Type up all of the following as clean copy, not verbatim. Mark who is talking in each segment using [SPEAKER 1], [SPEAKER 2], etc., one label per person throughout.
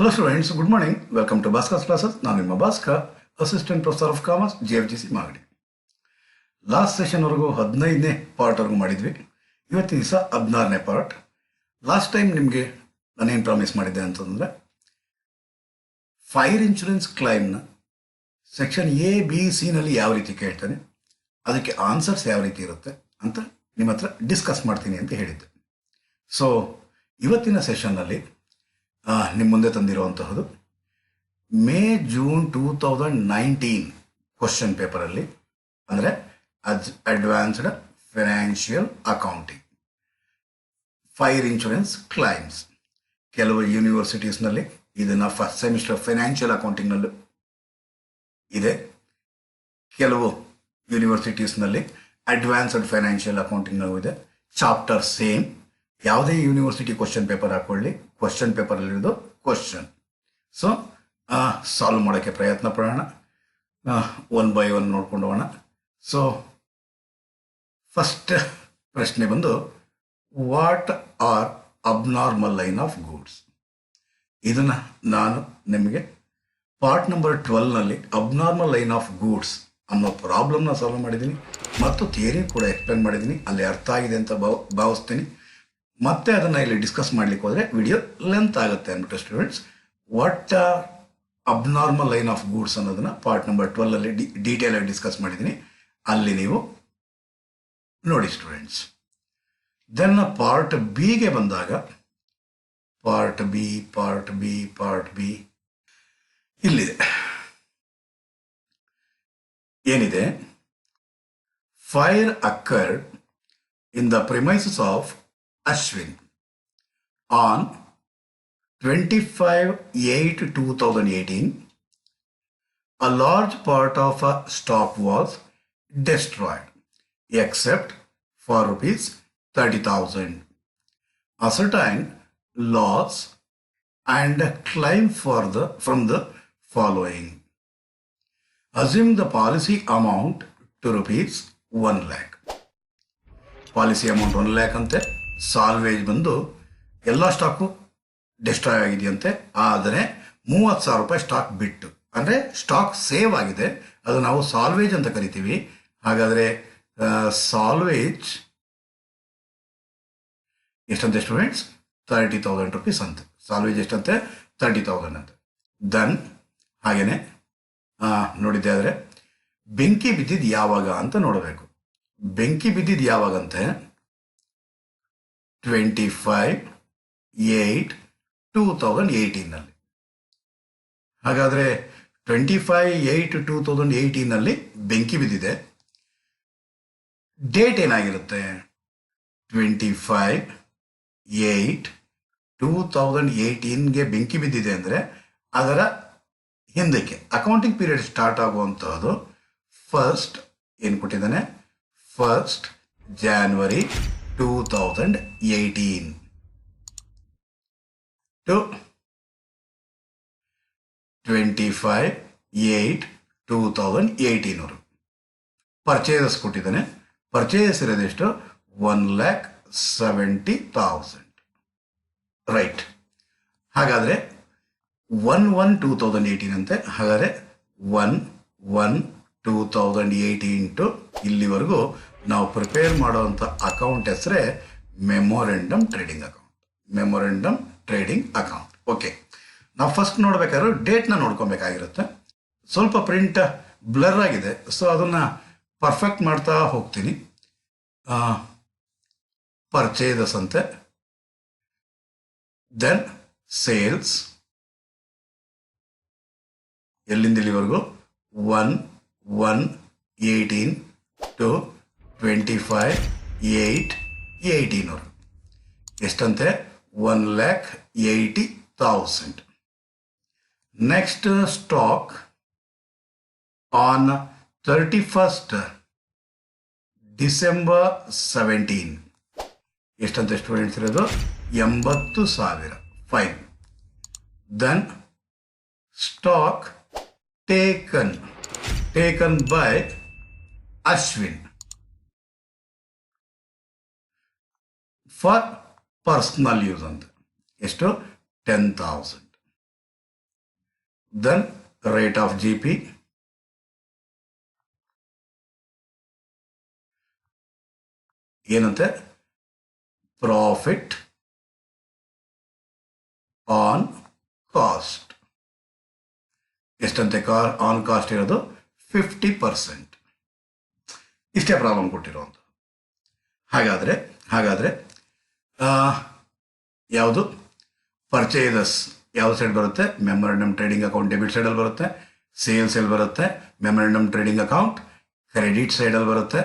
[SPEAKER 1] Hello students, good morning. Welcome to Bhaskar's classes. ನಾನು ನಿಮ್ಮ Bhaskar, Assistant Professor of Commerce, JFGC Magadi. Last session ವರೆಗೂ 15ನೇ part ವರೆಗೂ ಮಾಡಿದ್ವಿ. ಇವತ್ತಿನ ದಿವಸ 16ನೇ ಪಾರ್ಟ್. ಲಾಸ್ಟ್ ಟೈಮ್ ನಿಮಗೆ ನಾನೇನು ಪ್ರಾಮಿಸ್ ಮಾಡಿದ್ದೆ ಅಂತಂದರೆ ಫೈರ್ ಇನ್ಶೂರೆನ್ಸ್ ಕ್ಲೈಮ್ನ ಸೆಕ್ಷನ್ ಎ ಬಿ ಸಿನಲ್ಲಿ ಯಾವ ರೀತಿ ಕೇಳ್ತಾನೆ, ಅದಕ್ಕೆ ಆನ್ಸರ್ಸ್ ಯಾವ ರೀತಿ ಇರುತ್ತೆ ಅಂತ ನಿಮ್ಮ ಹತ್ರ ಡಿಸ್ಕಸ್ ಮಾಡ್ತೀನಿ ಅಂತ ಹೇಳಿದ್ದೆ. ಸೊ ಇವತ್ತಿನ ಸೆಷನ್ನಲ್ಲಿ ನಿಮ್ಮ ಮುಂದೆ ತಂದಿರುವಂತಹದ್ದು ಮೇ ಜೂನ್ 2019 ಕ್ವಶನ್ ಪೇಪರಲ್ಲಿ, ಅಂದರೆ advanced financial accounting fire insurance claims. ಕೆಲವು ಯೂನಿವರ್ಸಿಟೀಸ್ನಲ್ಲಿ ಇದನ್ನು ಫಸ್ಟ್ ಸೆಮಿಸ್ಟರ್ ಫೈನಾನ್ಷಿಯಲ್ ಅಕೌಂಟಿಂಗ್ನಲ್ಲೂ ಇದೆ, ಕೆಲವು ಯೂನಿವರ್ಸಿಟೀಸ್ನಲ್ಲಿ ಅಡ್ವಾನ್ಸ್ಡ್ ಫೈನಾನ್ಷಿಯಲ್ ಅಕೌಂಟಿಂಗ್ನಲ್ಲೂ ಇದೆ. Chapter same. ಯಾವುದೇ ಯೂನಿವರ್ಸಿಟಿ ಕ್ವಶನ್ ಪೇಪರ್ ಹಾಕೊಳ್ಳಿ, ಕ್ವಶನ್ ಪೇಪರಲ್ಲಿರೋದು ಕ್ವಶನ್. ಸೊ ಸಾಲ್ವ್ ಮಾಡೋಕ್ಕೆ ಪ್ರಯತ್ನ ಪಡೋಣ, ಒನ್ ಬೈ ಒನ್ ನೋಡ್ಕೊಂಡು ಹೋಗೋಣ. ಸೊ ಫಸ್ಟ್ ಪ್ರಶ್ನೆ ಬಂದು, what are abnormal line of goods? ಇದನ್ನು ನಾನು ನಿಮಗೆ ಪಾರ್ಟ್ ನಂಬರ್ 12ನಲ್ಲಿ ಅಬ್ನಾರ್ಮಲ್ ಲೈನ್ ಆಫ್ ಗೂಡ್ಸ್ ಅನ್ನೋ ಪ್ರಾಬ್ಲಮ್ನ ಸಾಲ್ವ್ ಮಾಡಿದ್ದೀನಿ ಮತ್ತು ಥಿಯರಿ ಕೂಡ ಎಕ್ಸ್ಪ್ಲೇನ್ ಮಾಡಿದ್ದೀನಿ. ಅಲ್ಲಿ ಅರ್ಥ ಆಗಿದೆ ಅಂತ ಭಾವಿಸ್ತೀನಿ. ಮತ್ತೆ ಅದನ್ನು ಇಲ್ಲಿ ಡಿಸ್ಕಸ್ ಮಾಡಲಿಕ್ಕೆ ಹೋದರೆ ವಿಡಿಯೋ ಲೆಂತ್ ಆಗುತ್ತೆ ಅಂದ್ಬಿಟ್ಟು students, what abnormal line of goods ಅನ್ನೋದನ್ನು ಪಾರ್ಟ್ ನಂಬರ್ 12ಅಲ್ಲಿ ಡೀಟೇಲ್ ಆಗಿ ಡಿಸ್ಕಸ್ ಮಾಡಿದ್ದೀನಿ, ಅಲ್ಲಿ ನೀವು ನೋಡಿ ಸ್ಟೂಡೆಂಟ್ಸ್. ದೆನ್ ಪಾರ್ಟ್ ಬಿಗೆ ಬಂದಾಗ, ಪಾರ್ಟ್ ಬಿ ಇಲ್ಲಿದೆ. ಏನಿದೆ? Fire occurred in the premises of Ashwin on 25/8/2018. A large part of a stock was destroyed except for ₹30,000. Ascertain loss and claim from the following. Assume the policy amount to ₹1 lakh. Policy amount 1 lakh ಅಂತೆ. Salvage ಬಂದು ಎಲ್ಲ stock destroy ಆಗಿದೆಯಂತೆ, ಆದರೆ ₹30,000 stock ಬಿಟ್ಟು, ಅಂದರೆ stock save ಆಗಿದೆ, ಅದು ನಾವು salvage ಅಂತ ಕರಿತೀವಿ. ಹಾಗಾದರೆ ಸಾಲ್ವೇಜ್ ಎಷ್ಟಂತೆ ಸ್ಟೂಡೆಂಟ್ಸ್? ₹30,000 ಅಂತೆ. ಸಾಲ್ವೇಜ್ ಎಷ್ಟಂತೆ? 30,000 ಅಂತೆ. ದನ್ ಹಾಗೇನೆ ನೋಡಿದ್ದೆ ಆದರೆ ಬೆಂಕಿ ಬಿದ್ದಿದ್ದು ಯಾವಾಗ ಅಂತ ನೋಡಬೇಕು. ಬೆಂಕಿ ಬಿದ್ದಿದ್ದು ಯಾವಾಗಂತೆ? 25/8/2018ನಲ್ಲಿ. ಹಾಗಾದರೆ 25/8/2018ನಲ್ಲಿ ಬೆಂಕಿ ಬಿದ್ದಿದೆ. ಡೇಟ್ ಏನಾಗಿರುತ್ತೆ? 25/8/2018ಗೆ ಬೆಂಕಿ ಬಿದ್ದಿದೆ ಅಂದರೆ ಅದರ ಹಿಂದಕ್ಕೆ ಅಕೌಂಟಿಂಗ್ ಪೀರಿಯಡ್ ಸ್ಟಾರ್ಟ್ ಆಗುವಂಥದ್ದು ಫಸ್ಟ್ ಏನು ಕೊಟ್ಟಿದ್ದಾನೆ? 1st January 2018 to 25/8/2018 ಪರ್ಚೇಸಸ್ ಕೊಟ್ಟಿದ್ದಾನೆ. ಪರ್ಚೇಸ್ ಇರೋದೆಷ್ಟು? 1,70,000. ರೈಟ್. ಹಾಗಾದರೆ 1/1/2018 ಅಂತೆ. ಹಾಗಾದರೆ 1/1/2018 ಟು ಇಲ್ಲಿವರೆಗೂ ನಾವು ಪ್ರಿಪೇರ್ ಮಾಡೋವಂಥ ಅಕೌಂಟ್ ಹೆಸರೇ ಮೆಮೊರೆಂಡಮ್ ಟ್ರೇಡಿಂಗ್ ಅಕೌಂಟ್. ಓಕೆ, ನಾವು ಫಸ್ಟ್ ನೋಡ್ಬೇಕಾದ್ರೆ ಡೇಟ್ನ ನೋಡ್ಕೊಬೇಕಾಗಿರುತ್ತೆ. ಸ್ವಲ್ಪ ಪ್ರಿಂಟ್ ಬ್ಲರ್ ಆಗಿದೆ, ಸೊ ಅದನ್ನು ಪರ್ಫೆಕ್ಟ್ ಮಾಡ್ತಾ ಹೋಗ್ತೀನಿ. ಪರ್ಚೇಸಸ್ ಅಂತೆ, ದೆನ್ ಸೇಲ್ಸ್ ಎಲ್ಲಿಂದ ಇಲ್ಲಿವರೆಗೂ 1/1/18 ಟು 25/8/18 ಎಷ್ಟಂತೆ? 1,80,000. Next stock on 31st December 17 ಎಷ್ಟಂತೆ ಸ್ಟೂಡೆಂಟ್ಸ್ ಇರೋದು? 80,000. Fine. Then stock taken by Ashwin for personal use ಅಂತ ಎಷ್ಟು? 10,000. Then rate of G P, ಏನಂತೆ ಪ್ರಾಫಿಟ್ ಆನ್ ಕಾಸ್ಟ್. ಎಷ್ಟಂತೆ ಆನ್ ಕಾಸ್ಟ್ ಇರೋದು 50%. ಇಷ್ಟೇ ಪ್ರಾಬ್ಲಮ್ ಕೊಟ್ಟಿರೋದು. ಹಾಗಾದರೆ ಯಾವುದು ಪರ್ಚೇಸಸ್ ಯಾವ ಸೈಡ್ ಬರುತ್ತೆ? ಮೆಮೊರಂಡಮ್ ಟ್ರೇಡಿಂಗ್ ಅಕೌಂಟ್ ಡೆಬಿಟ್ ಸೈಡಲ್ಲಿ ಬರುತ್ತೆ. ಸೇಲ್ಸ್ ಎಲ್ಲಿ ಬರುತ್ತೆ? ಮೆಮೊರಂಡಮ್ ಟ್ರೇಡಿಂಗ್ ಅಕೌಂಟ್ ಕ್ರೆಡಿಟ್ ಸೈಡಲ್ಲಿ ಬರುತ್ತೆ.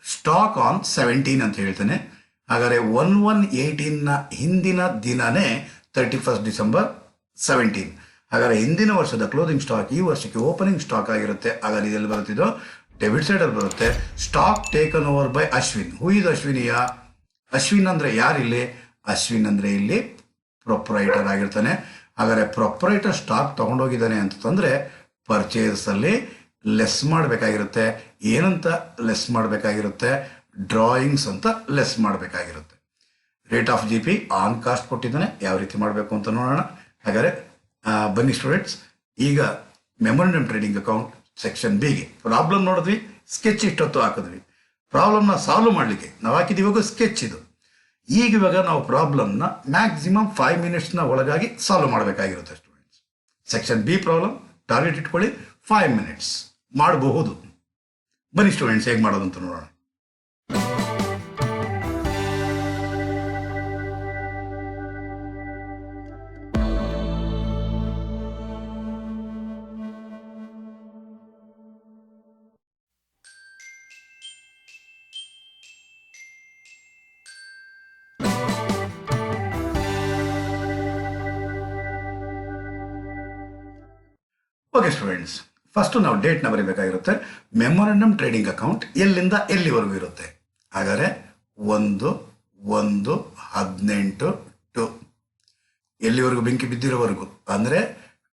[SPEAKER 1] ಸ್ಟಾಕ್ ಆನ್ 17 ಅಂತ ಹೇಳ್ತೇನೆ. ಹಾಗಾದರೆ 1/1/18ನ ಹಿಂದಿನ ದಿನನೇ 31 ಡಿಸೆಂಬರ್ 17. ಹಾಗಾದರೆ ಹಿಂದಿನ ವರ್ಷದ ಕ್ಲೋಸಿಂಗ್ ಸ್ಟಾಕ್ ಈ ವರ್ಷಕ್ಕೆ ಓಪನಿಂಗ್ ಸ್ಟಾಕ್ ಆಗಿರುತ್ತೆ. ಹಾಗಾದ್ರೆ ಇದೆಲ್ಲಿ ಬರುತ್ತಿದ್ದು? ಡೆಬಿಟ್ ಸೈಡಲ್ಲಿ ಬರುತ್ತೆ. Stock taken over by Ashwin. Who is ಅಶ್ವಿನಿಯ? ಅಶ್ವಿನ್ ಅಂದರೆ ಯಾರಿಲ್ಲಿ? ಅಶ್ವಿನ್ ಅಂದರೆ ಇಲ್ಲಿ ಪ್ರೊಪ್ರೈಟರ್ ಆಗಿರ್ತಾನೆ. ಹಾಗಾದರೆ ಪ್ರೊಪ್ರೈಟರ್ ಸ್ಟಾಕ್ ತೊಗೊಂಡೋಗಿದ್ದಾನೆ ಅಂತಂದರೆ ಪರ್ಚೇಸಲ್ಲಿ ಲೆಸ್ ಮಾಡಬೇಕಾಗಿರುತ್ತೆ. ಏನಂತ ಲೆಸ್ ಮಾಡಬೇಕಾಗಿರುತ್ತೆ? ಡ್ರಾಯಿಂಗ್ಸ್ ಅಂತ ಲೆಸ್ ಮಾಡಬೇಕಾಗಿರುತ್ತೆ. Rate of G P on cost ಕೊಟ್ಟಿದ್ದಾನೆ. ಯಾವ ರೀತಿ ಮಾಡಬೇಕು ಅಂತ ನೋಡೋಣ. ಹಾಗಾದರೆ ಬನ್ನಿ ಸ್ಟೂಡೆಂಟ್ಸ್, ಈಗ ಮೆಮೊರಂಡಮ್ ಟ್ರೇಡಿಂಗ್ ಅಕೌಂಟ್ ಸೆಕ್ಷನ್ ಬಿಗೆ ಪ್ರಾಬ್ಲಮ್ ನೋಡಿದ್ವಿ, ಸ್ಕೆಚ್ ಇಷ್ಟೊತ್ತು ಹಾಕಿದ್ವಿ. ಪ್ರಾಬ್ಲಮ್ನ ಸಾಲ್ವ್ ಮಾಡಲಿಕ್ಕೆ ನಾವು ಹಾಕಿದ್ದೀವಾಗ ಸ್ಕೆಚ್ ಇದು. ಇವಾಗ ನಾವು ಪ್ರಾಬ್ಲಮ್ನ ಮ್ಯಾಕ್ಸಿಮಮ್ 5 ಮಿನಿಟ್ಸ್ನ ಒಳಗಾಗಿ ಸಾಲ್ವ್ ಮಾಡಬೇಕಾಗಿರುತ್ತೆ students. Section B problem target ಇಟ್ಕೊಳ್ಳಿ, 5 ಮಿನಿಟ್ಸ್ ಮಾಡಬಹುದು. ಬನ್ನಿ ಸ್ಟೂಡೆಂಟ್ಸ್, ಹೇಗೆ ಮಾಡೋದು ಅಂತ ನೋಡೋಣ. ಓಕೆ ಸ್ಟೂಡೆಂಟ್ಸ್, ಫಸ್ಟ್ ನಾವು ಡೇಟ್ನ ಬರೀಬೇಕಾಗಿರುತ್ತೆ. ಮೆಮೊರಂಡಮ್ ಟ್ರೇಡಿಂಗ್ ಅಕೌಂಟ್ ಎಲ್ಲಿಂದ ಎಲ್ಲಿವರೆಗೂ ಇರುತ್ತೆ? ಹಾಗಾದರೆ 1/1/18 ಟು ಎಲ್ಲಿವರೆಗೂ? ಬೆಂಕಿ ಬಿದ್ದಿರೋವರೆಗೂ, ಅಂದರೆ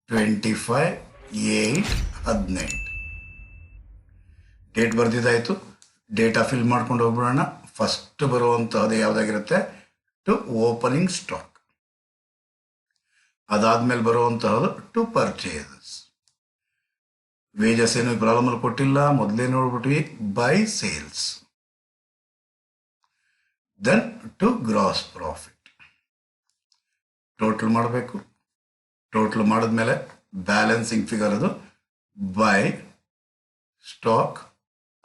[SPEAKER 1] 25/8/18 ಡೇಟ್ ಬರೆದಿದ್ದಾಯಿತು. ಡೇಟಾ ಫಿಲ್ ಮಾಡ್ಕೊಂಡು ಹೋಗ್ಬಿಡೋಣ. ಫಸ್ಟ್ ಬರುವಂತಹದ್ದು ಯಾವುದಾಗಿರುತ್ತೆ? To opening stock. ಅದಾದ್ಮೇಲೆ ಬರುವಂತಹದ್ದು ಟು ಪರ್ಚೇಸಸ್. ವೇಜಸ್ ಏನು ಪ್ರಾಬ್ಲಮಲ್ಲಿ ಕೊಟ್ಟಿಲ್ಲ, ಮೊದಲೇ ನೋಡ್ಬಿಟ್ವಿ. By sales. Then to gross profit. Total ಮಾಡಬೇಕು. ಟೋಟಲ್ ಮಾಡಿದ್ಮೇಲೆ ಬ್ಯಾಲೆನ್ಸಿಂಗ್ ಫಿಗರ್ ಅದು by stock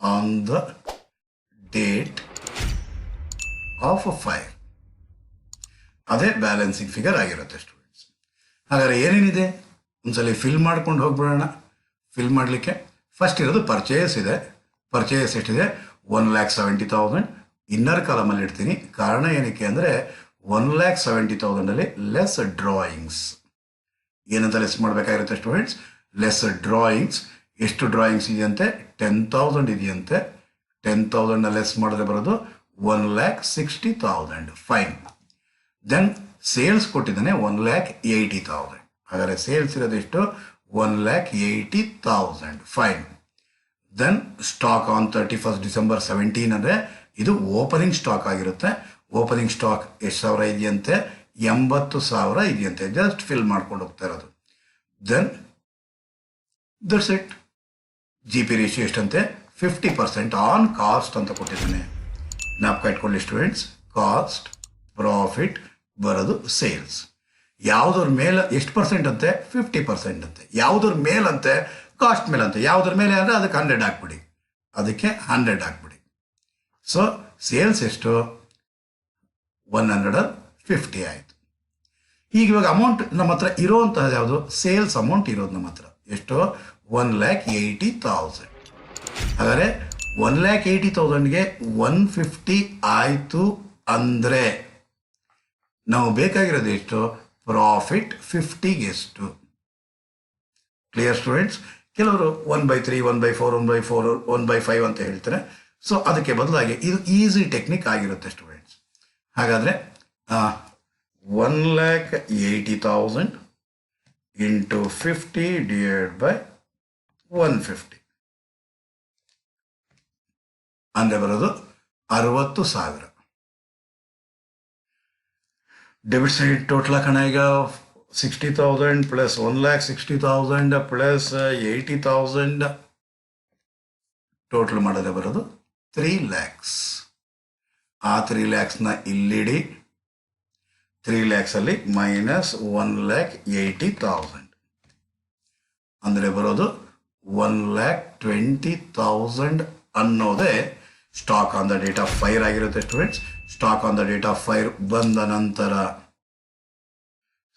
[SPEAKER 1] on the date of 5. ಅದೇ ಬ್ಯಾಲೆನ್ಸಿಂಗ್ ಫಿಗರ್ ಆಗಿರುತ್ತೆ ಸ್ಟೂಡೆಂಟ್ಸ್. ಹಾಗಾದರೆ ಏನೇನಿದೆ ಒಂದ್ಸಲ ಫಿಲ್ ಮಾಡ್ಕೊಂಡು ಹೋಗ್ಬಿಡೋಣ. ಫಿಲ್ ಮಾಡಲಿಕ್ಕೆ ಫಸ್ಟ್ ಇರೋದು ಪರ್ಚೇಸ್ ಇದೆ. ಪರ್ಚೇಸ್ ಎಷ್ಟಿದೆ? 1,70,000. ಇನ್ನರ್ ಕಾಲಮಲ್ಲಿ ಇಡ್ತೀನಿ. ಕಾರಣ ಏನಕ್ಕೆ ಅಂದರೆ 1,70,000 ಲೆಸ್ ಡ್ರಾಯಿಂಗ್ಸ್. ಏನಂತ ಲೆಸ್ ಮಾಡಬೇಕಾಗಿರುತ್ತೆ ಸ್ಟೂಡೆಂಟ್ಸ್? Less drawings. ಎಷ್ಟು ಡ್ರಾಯಿಂಗ್ಸ್ ಇದೆಯಂತೆ? 10,000 ಇದೆಯಂತೆ. 10,000 ಲೆಸ್ ಮಾಡಿದ್ರೆ ಬರೋದು 1,60,000. ಫೈನ್. ದೆನ್ ಸೇಲ್ಸ್ ಕೊಟ್ಟಿದ್ದಾನೆ 1,80,000. ಹಾಗಾದರೆ ಸೇಲ್ಸ್ ಇರೋದೆಷ್ಟು? 1,80,000. Fine. Then stock on 31 December 17 ಅಂದರೆ ಇದು ಓಪನಿಂಗ್ ಸ್ಟಾಕ್ ಆಗಿರುತ್ತೆ. ಓಪನಿಂಗ್ ಸ್ಟಾಕ್ ಎಷ್ಟು ಸಾವಿರ ಇದೆಯಂತೆ? 80,000 ಇದೆಯಂತೆ. ಜಸ್ಟ್ ಫಿಲ್ ಮಾಡ್ಕೊಂಡು ಹೋಗ್ತಾ ಇರೋದು. Then that's it. G P ratio ಎಷ್ಟಂತೆ? 50% ಆನ್ ಕಾಸ್ಟ್ ಅಂತ ಕೊಟ್ಟಿದ್ದಾನೆ. ಜ್ಞಾಪಕ ಇಟ್ಕೊಳ್ಳಿ ಸ್ಟೂಡೆಂಟ್ಸ್. ಕಾಸ್ಟ್, ಪ್ರಾಫಿಟ್ ಬರೋದು ಸೇಲ್ಸ್. ಯಾವುದ್ರ ಮೇಲೆ ಎಷ್ಟು ಪರ್ಸೆಂಟ್ ಅಂತೆ? 50% ಅಂತೆ. ಯಾವುದ್ರ ಮೇಲಂತೆ? ಕಾಸ್ಟ್ ಮೇಲಂತೆ. ಯಾವುದ್ರ ಮೇಲೆ ಅಂದರೆ ಅದಕ್ಕೆ 100 ಹಾಕ್ಬಿಡಿ. ಅದಕ್ಕೆ 100 ಹಾಕ್ಬಿಡಿ. ಸೊ ಸೇಲ್ಸ್ ಎಷ್ಟು? 150 ಆಯಿತು. ಇವಾಗ ಅಮೌಂಟ್ ನಮ್ಮ ಹತ್ರ ಇರೋವಂಥದ್ದು ಯಾವುದು? ಸೇಲ್ಸ್ ಅಮೌಂಟ್ ಇರೋದು ನಮ್ಮ ಹತ್ರ ಎಷ್ಟು? 1,80,000. ಹಾಗಾದರೆ 1,80,000ಗೆ 150 ಆಯಿತು ಅಂದರೆ ನಾವು ಬೇಕಾಗಿರೋದು ಎಷ್ಟು? ಪ್ರಾಫಿಟ್ 50ಗೆ ಎಷ್ಟು? Clear students? ಕೆಲವರು 1/3, 1/4, 1/4, 1/5 ಅಂತ ಹೇಳ್ತಾರೆ. ಸೊ ಅದಕ್ಕೆ ಬದಲಾಗಿ ಇದು ಈಸಿ ಟೆಕ್ನಿಕ್ ಆಗಿರುತ್ತೆ ಸ್ಟೂಡೆಂಟ್ಸ್. ಹಾಗಾದರೆ 1,80,000 ಇಂಟು 50 ಡಿವೈಡ್ ಬೈ 150 ಅಂದರೆ ಬರೋದು 60,000. ಡೆಬಿಟ್ ಸೈಡ್ ಟೋಟಲ್ ಹಾಕೋಣ. ಈಗ 60,000 plus 1,60,000 plus 80,000 ಟೋಟಲ್ ಮಾಡಿದ್ರೆ ಬರೋದು 3 lakhs. ಆ 3 lakhsನ ಇಲ್ಲಿಡಿ. 3 lakhs ಅಲ್ಲಿ ಮೈನಸ್ 1,80,000 ಅಂದರೆ ಬರೋದು 1,20,000 ಅನ್ನೋದೇ stock on the date of fire ಆಗಿರುತ್ತೆ students. Stock on the date of fire ಬಂದ ನಂತರ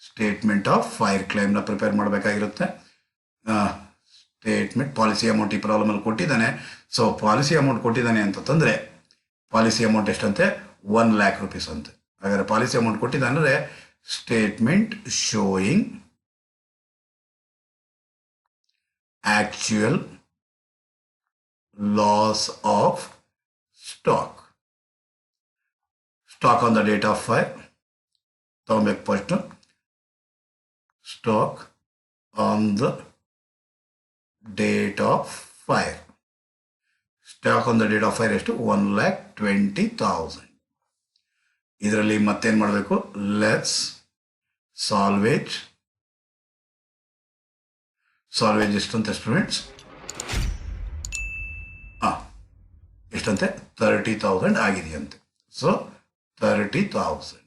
[SPEAKER 1] ಸ್ಟೇಟ್ಮೆಂಟ್ ಆಫ್ ಫೈರ್ ಕ್ಲೈಮ್ನ ಪ್ರಿಪೇರ್ ಮಾಡಬೇಕಾಗಿರುತ್ತೆ. ಸ್ಟೇಟ್ಮೆಂಟ್ ಪಾಲಿಸಿ ಅಮೌಂಟ್ ಈ ಪ್ರಾಬ್ಲಮಲ್ಲಿ ಕೊಟ್ಟಿದ್ದಾನೆ. ಸೊ ಪಾಲಿಸಿ ಅಮೌಂಟ್ ಕೊಟ್ಟಿದ್ದಾನೆ ಅಂತಂದರೆ ಪಾಲಿಸಿ ಅಮೌಂಟ್ ಎಷ್ಟಂತೆ 1 lakh rupees ಅಂತೆ. ಹಾಗಾದರೆ ಪಾಲಿಸಿ ಅಮೌಂಟ್ ಕೊಟ್ಟಿದ್ದಾನೆ ಅಂದರೆ statement showing actual loss of stock. Stock on the date of fire ತಗೊಬೇಕು first. Stock on the date of fire. Stock on the date of fire ಎಷ್ಟು? 1,20,000. ಇದರಲ್ಲಿ ಮತ್ತೇನು ಮಾಡಬೇಕು? Less salvage. ಸಾಲ್ವೇಜ್ ಎಷ್ಟಂತೆ ಸ್ಟೂಡೆಂಟ್ಸ್? ಎಷ್ಟಂತೆ? 30,000 ಆಗಿದೆಯಂತೆ. ಸೊ 30,000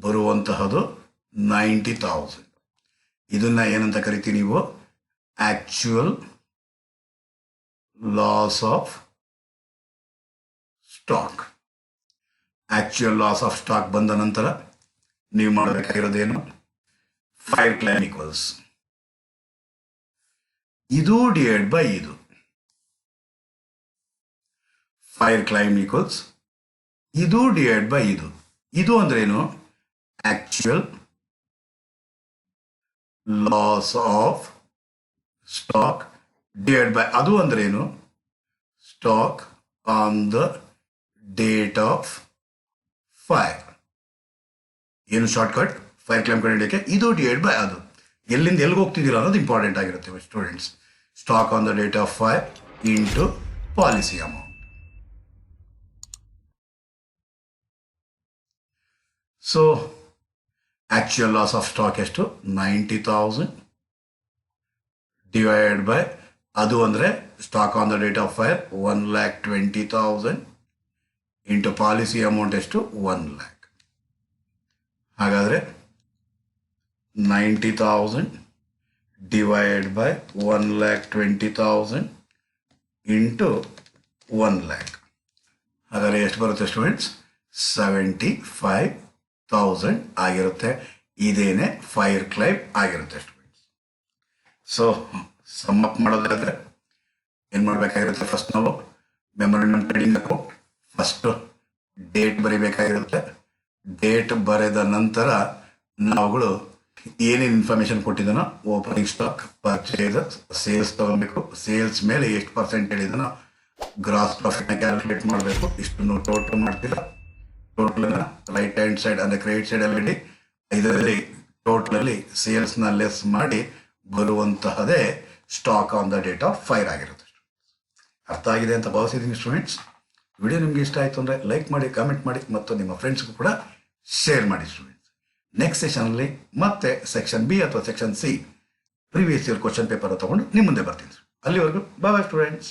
[SPEAKER 1] ಬರುವಂತಹದ್ದು 90,000. ಇದನ್ನ ಏನಂತ ಕರಿತೀವಿ ನೀವು? Actual loss of stock. Actual loss of stock ಬಂದ ನಂತರ ನೀವು ಮಾಡಬೇಕಾಗಿರೋದೇನು? ಫೈರ್ ಕ್ಲೈಮ್ ಈಕ್ವಲ್ಸ್ ಇದು ಡಿವೈಡ್ ಬೈ ಇದು. ಫೈರ್ ಕ್ಲೈಮ್ ಈಕ್ವಲ್ಸ್ ಇದು ಡಿವೈಡ್ ಬೈ ಇದು. ಇದು ಅಂದ್ರೇನು? Actual loss of stock divide by ಅದು ಅಂದ್ರೇನು? Stock on the date of fire. ಏನು ಶಾರ್ಟ್ಕಟ್ ಫೈರ್ ಕ್ಲೈಮ್ ಕಂಡುಹಿಡಿಯಕ್ಕೆ? ಇದು ಡಿವೈಡ್ ಬೈ ಅದು. ಎಲ್ಲಿಂದ ಎಲ್ಲಿಗೆ ಹೋಗ್ತಿದ್ದೀರಾ ಅನ್ನೋದು ಇಂಪಾರ್ಟೆಂಟ್ ಆಗಿರುತ್ತೆ students. Stock on the date of fire into policy amount. So actual loss of stock ಎಷ್ಟು? 90,000 ಡಿವೈಡ್ ಬೈ ಅದು ಅಂದರೆ stock on the date of fire 1,20,000 into policy amount ಎಷ್ಟು? 1 lakh. ಹಾಗಾದರೆ 90,000 ಡಿವೈಡ್ ಬೈ 1,20,000 ಇಂಟು 1 lakh. ಹಾಗಾದರೆ ಎಷ್ಟು ಬರುತ್ತೆ students? 75,000 ಆಗಿರುತ್ತೆ. ಇದೇನೆ ಫೈರ್ ಕ್ಲೈಮ್ ಆಗಿರುತ್ತೆ ಸ್ಟೂಡೆಂಟ್ಸ್. ಸೊ ಸಮ್ ಅಪ್ ಮಾಡೋದಾದ್ರೆ ಏನು ಮಾಡಬೇಕಾಗಿರುತ್ತೆ? ಫಸ್ಟ್ ನಾವು memorandum trading account first date ಬರೀಬೇಕಾಗಿರುತ್ತೆ. ಡೇಟ್ ಬರೆದ ನಂತರ ನಾವುಗಳು ಏನೇನು ಇನ್ಫಾರ್ಮೇಶನ್ ಕೊಟ್ಟಿದ್ದಾನೋ ಓಪನಿಂಗ್ ಸ್ಟಾಕ್, ಪರ್ಚೇಸ್, ಸೇಲ್ಸ್ ತಗೊಬೇಕು. ಸೇಲ್ಸ್ ಮೇಲೆ ಎಷ್ಟು ಪರ್ಸೆಂಟ್ ಹೇಳಿದಾನೋ ಗ್ರಾಸ್ ಪ್ರಾಫಿಟ್ನ ಕ್ಯಾಲ್ಕುಲೇಟ್ ಮಾಡಬೇಕು. ಇಷ್ಟನ್ನು ಟೋಟಲ್ ಮಾಡ್ತೀರಾ. ಟೋಟಲ್ನ ರೈಟ್ ಹ್ಯಾಂಡ್ ಸೈಡ್ ಅಂದರೆ ಕ್ರೆಡಿಟ್ ಸೈಡಲ್ಲಿ ಇದರಲ್ಲಿ ಟೋಟಲಲ್ಲಿ ಸೇಲ್ಸ್ನ ಲೆಸ್ ಮಾಡಿ ಬರುವಂತಹದೇ stock on the date of fire ಆಗಿರುತ್ತೆ. ಅರ್ಥ ಆಗಿದೆ ಅಂತ ಭಾವಿಸಿದ್ದೀನಿ ಸ್ಟೂಡೆಂಟ್ಸ್. ವಿಡಿಯೋ ನಿಮಗೆ ಇಷ್ಟ ಆಯಿತು ಅಂದರೆ ಲೈಕ್ ಮಾಡಿ, ಕಾಮೆಂಟ್ ಮಾಡಿ ಮತ್ತು ನಿಮ್ಮ ಫ್ರೆಂಡ್ಸ್ಗೂ ಕೂಡ ಶೇರ್ ಮಾಡಿ ಸ್ಟೂಡೆಂಟ್ಸ್. ನೆಕ್ಸ್ಟ್ ಸೆಷನಲ್ಲಿ ಮತ್ತೆ ಸೆಕ್ಷನ್ ಬಿ ಅಥವಾ section C previous year question paper ತಗೊಂಡು ನಿಮ್ಮ ಮುಂದೆ ಬರ್ತೀನಿ. ಅಲ್ಲಿವರೆಗೂ ಬಾಯ್ ಸ್ಟೂಡೆಂಟ್ಸ್.